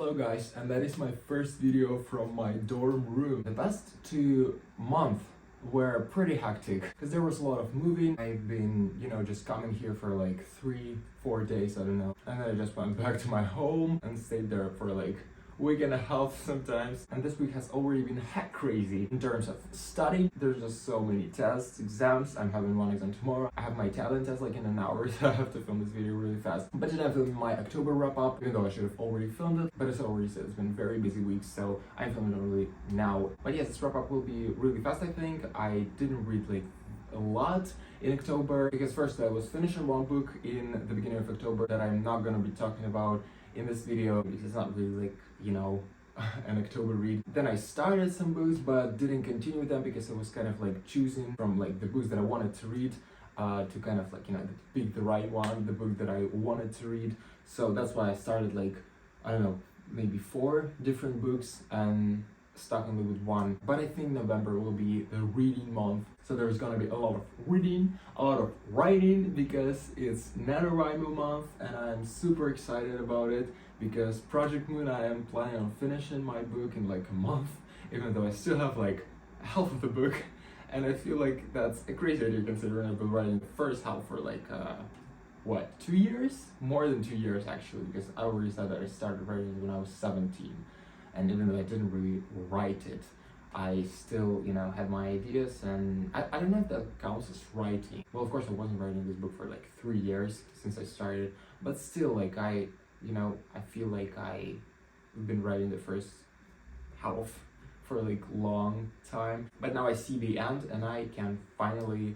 Hello guys, and that is my first video from my dorm room. The past 2 months were pretty hectic because there was a lot of moving. I've been, just coming here for like 3-4 days, I don't know. And then I just went back to my home and stayed there for like week and a half sometimes. And this week has already been heck crazy in terms of study. There's just so many tests, exams. I'm having one exam tomorrow. I have my talent test like in an hour, so I have to film this video really fast. But today I'm filming my October wrap up, even though I should have already filmed it. But as I already said, it's been a very busy week, so I'm filming it really now. But yes, this wrap up will be really fast, I think. I didn't read like a lot in October because first I was finishing one book in the beginning of October that I'm not gonna be talking about in this video because it's not really like, an October read. Then I started some books but didn't continue with them because I was kind of like choosing from like the books that I wanted to read to kind of like, pick the right one, the book that I wanted to read. So that's why I started like, I don't know, maybe 4 different books and stuck only with one. But I think November will be the reading month, so there's gonna be a lot of reading, a lot of writing, because it's NaNoWriMo month and I'm super excited about it because Project Moon, I am planning on finishing my book in like a month, even though I still have like half of the book. And I feel like that's a crazy idea considering I've been writing the first half for like 2 years? More than 2 years actually, because I already said that I started writing when I was 17. And even though I didn't really write it, I still, had my ideas, and I don't know if that counts as writing. Well, of course I wasn't writing this book for like 3 years since I started, but still, like I feel like I've been writing the first half for like long time. But now I see the end and I can finally,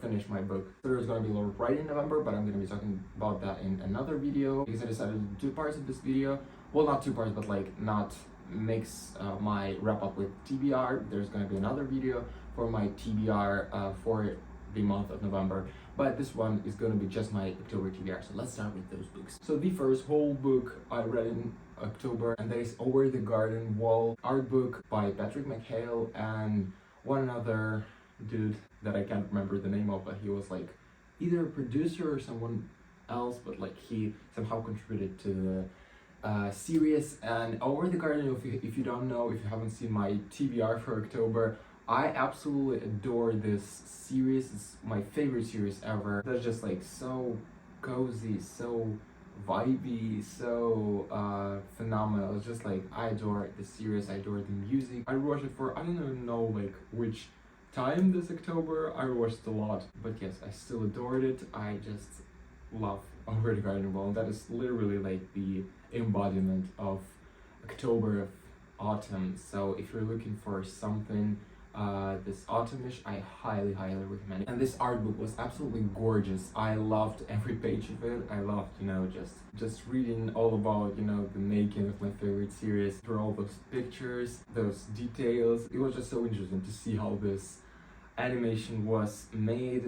finish my book. There's gonna be a lot of writing in November, but I'm gonna be talking about that in another video because I decided to do 2 parts of this video. Well, not 2 parts, but like not mix my wrap up with TBR. There's gonna be another video for my TBR for the month of November, but this one is gonna be just my October TBR. So let's start with those books. So the first whole book I read in October, and that is Over the Garden Wall, art book by Patrick McHale and one other dude that I can't remember the name of, but he was like either a producer or someone else, but like he somehow contributed to the series. And Over the Garden, if you don't know, if you haven't seen my TBR for October, I absolutely adore this series. It's my favorite series ever. That's just like so cozy, so vibey, so phenomenal. It's just like, I adore the series, I adore the music. I watched it for, I don't even know like which time this October. I watched a lot, but yes, I still adored it. I just love Over the Garden Wall. That is literally like the embodiment of October, of autumn. So if you're looking for something this autumnish, I highly recommend it. And this art book was absolutely gorgeous. I loved every page of it. I loved, just reading all about, the making of my favorite series, through all those pictures, those details. It was just so interesting to see how this animation was made,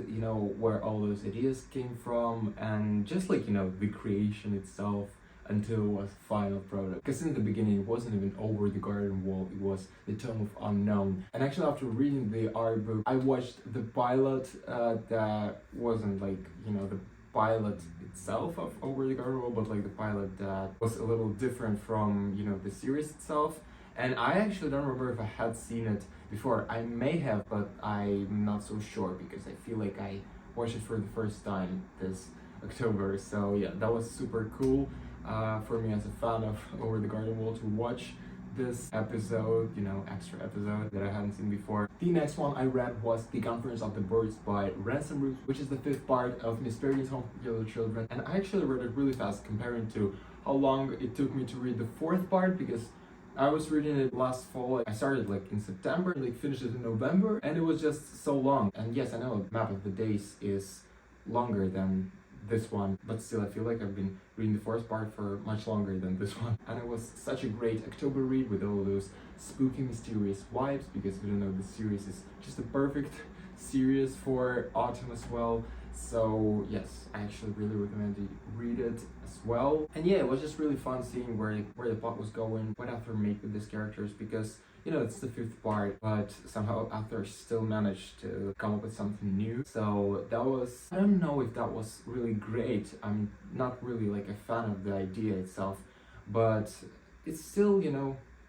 where all those ideas came from, and just like, the creation itself until it was final product. Because in the beginning it wasn't even Over the Garden Wall, it was The Tome of Unknown. And actually after reading the art book, I watched the pilot that wasn't like, the pilot itself of Over the Garden Wall, but like the pilot that was a little different from, the series itself. And I actually don't remember if I had seen it before. I may have, but I'm not so sure because I feel like I watched it for the first time this October. So yeah, that was super cool for me as a fan of Over the Garden Wall to watch this episode, extra episode that I hadn't seen before. The next one I read was The Conference of the Birds by Ransom Riggs, which is the 5th part of Miss Peregrine's Home for Peculiar Children. And I actually read it really fast comparing to how long it took me to read the 4th part, because I was reading it last fall. I started like in September, like finished it in November, and it was just so long. And yes, I know Map of the Days is longer than this one, but still I feel like I've been reading the 4th part for much longer than this one. And it was such a great October read with all those spooky, mysterious vibes, because we don't know, the series is just a perfect series for autumn as well. So yes, I actually really recommend you read it as well. And yeah, it was just really fun seeing where the plot was going, what Arthur made with these characters, because it's the 5th part, but somehow Arthur still managed to come up with something new. So that was, I don't know if that was really great. I'm not really like a fan of the idea itself, but it's still,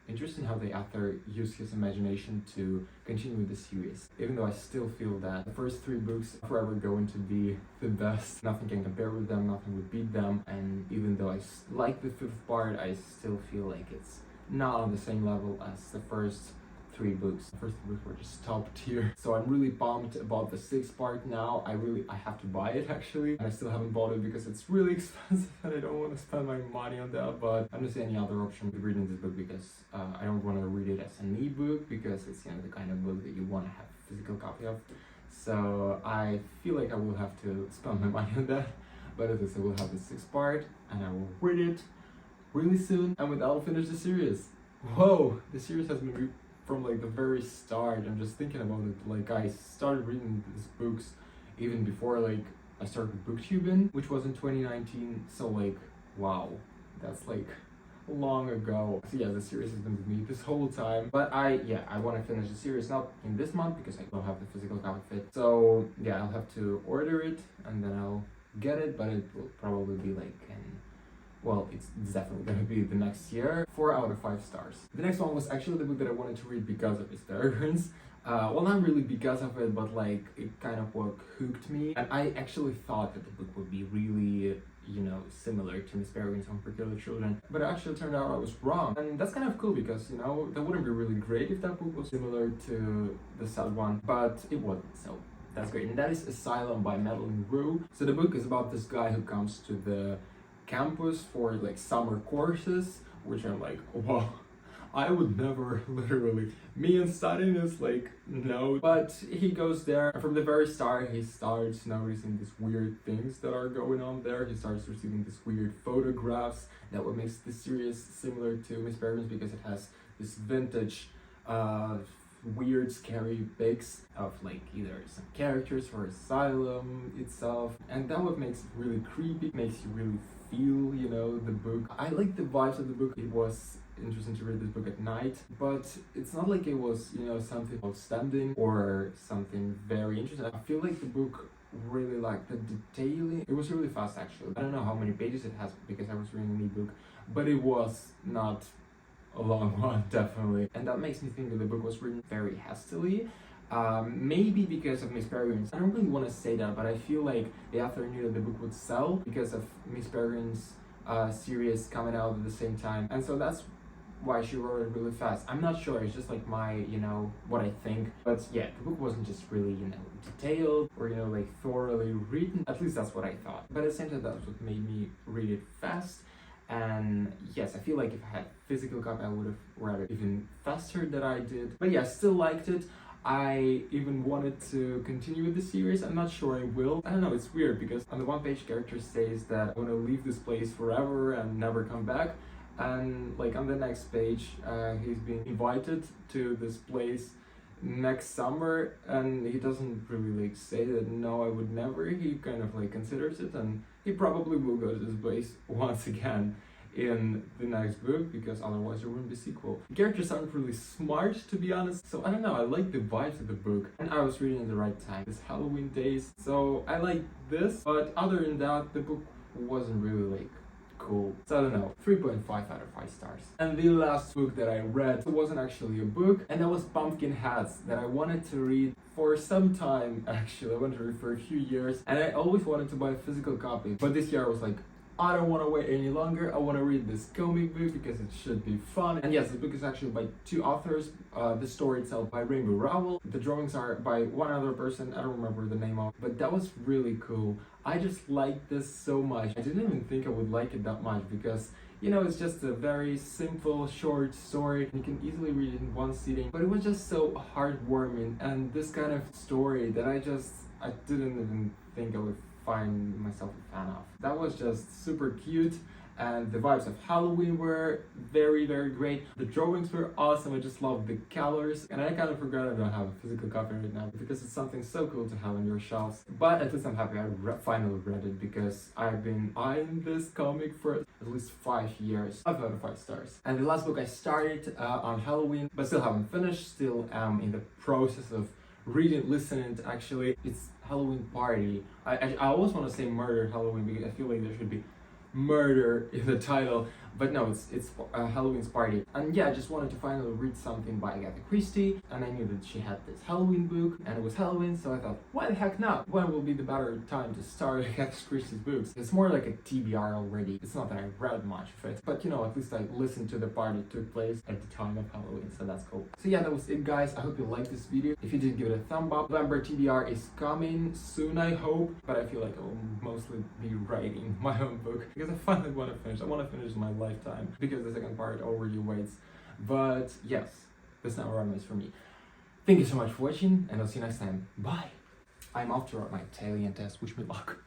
interesting how the author used his imagination to continue with the series. Even though I still feel that the first 3 books are forever going to be the best. Nothing can compare with them, nothing would beat them. And even though I like the 5th part, I still feel like it's not on the same level as the first 3 books. The first 3 books were just top tier. So I'm really pumped about the 6th part now. I have to buy it actually. And I still haven't bought it because it's really expensive and I don't want to spend my money on that. But I don't see any other option to reading this book because I don't want to read it as an e-book because it's the kind of book that you want to have a physical copy of. So I feel like I will have to spend my money on that. But at least I will have the 6th part and I will read it really soon. And with that, I'll finish the series. Whoa, the series has been from like the very start. I'm just thinking about it, like I started reading these books even before like I started booktubing, which was in 2019. So like, wow, that's like long ago. So yeah, the series has been with me this whole time. But I want to finish the series not in this month because I don't have the physical copy of it. So yeah, I'll have to order it and then I'll get it, but it will probably be like it's definitely gonna be the next year. 4 out of 5 stars. The next one was actually the book that I wanted to read because of its fragrance. Well, not really because of it, but like it kind of hooked me. And I actually thought that the book would be really, similar to Miss Peregrine's Home for Killer Children. But it actually turned out I was wrong. And that's kind of cool because, that wouldn't be really great if that book was similar to the sad one, but it wasn't, so that's great. And that is Asylum by Madeleine Roux. So the book is about this guy who comes to the campus for like summer courses, which I'm like, wow, I would never, literally, me and studying is like, no. But he goes there and from the very start he starts noticing these weird things that are going on there. He starts receiving these weird photographs that what makes this series similar to Miss Peregrine's because it has this vintage weird scary pics of like either some characters or Asylum itself, and that what makes it really creepy, makes you really feel the book. I like the vibes of the book. It was interesting to read this book at night, but it's not like it was something outstanding or something very interesting. I feel like the book really like the detailing. It was really fast actually. I don't know how many pages it has because I was reading an ebook, but it was not a long one, definitely. And that makes me think that the book was written very hastily. Maybe because of Miss Peregrine's. I don't really want to say that, but I feel like the author knew that the book would sell because of Miss Peregrine's series coming out at the same time. And so that's why she wrote it really fast. I'm not sure, it's just like my, what I think. But yeah, the book wasn't just really, detailed or, like thoroughly written. At least that's what I thought. But at the same time, that's what made me read it fast. And yes, I feel like if I had physical copy, I would have read it even faster than I did. But yeah, still liked it. I even wanted to continue with the series. I'm not sure I will. I don't know, it's weird because on the one page character says that I want to leave this place forever and never come back. And like on the next page, he's being invited to this place next summer and he doesn't really like say that no, I would never. He kind of like considers it and he probably will go to this place once again in the next book because otherwise there wouldn't be a sequel. The characters aren't really smart, to be honest, so I don't know, I like the vibes of the book and I was reading at the right time. It's Halloween days, so I like this, but other than that, the book wasn't really like cool. So I don't know, 3.5 out of 5 stars. And the last book that I read wasn't actually a book, and that was Pumpkinheads that I wanted to read for some time actually. I wanted to read for a few years and I always wanted to buy a physical copy, but this year I was like, I don't want to wait any longer. I want to read this comic book because it should be fun. And yes, the book is actually by 2 authors. The story itself by Rowell. The drawings are by one other person. I don't remember the name of, but that was really cool. I just liked this so much. I didn't even think I would like it that much because it's just a very simple, short story. You can easily read it in one sitting, but it was just so heartwarming and this kind of story that I didn't even think I would find myself a fan of. That was just super cute and the vibes of Halloween were very, very great. The drawings were awesome. I just love the colors and I kind of forgot I don't have a physical copy right now because it's something so cool to have on your shelves. But at least I'm happy I finally read it because I've been eyeing this comic for at least 5 years. 5 out of 5 stars. And the last book I started on Halloween but still haven't finished. Still am in the process of listening it actually. It's Halloween Party. I always want to say Murder Halloween because I feel like there should be murder in the title, But no, it's Halloween's party. And yeah, I just wanted to finally read something by Agatha Christie, and I knew that she had this Halloween book, and it was Halloween, so I thought, why the heck not? When will be the better time to start Agatha Christie's books? It's more like a TBR already. It's not that I read much of it, but you know, at least I listened to the part that took place at the time of Halloween, so that's cool. So yeah, that was it, guys. I hope you liked this video. If you did, give it a thumb up. November TBR is coming soon, I hope, but I feel like I'll mostly be writing my own book because I finally want to finish. I want to finish my lifetime because the second part already waits. But yes, this never runs for me. Thank you so much for watching, and I'll see you next time. Bye! I'm off to write my Italian test. Wish me luck.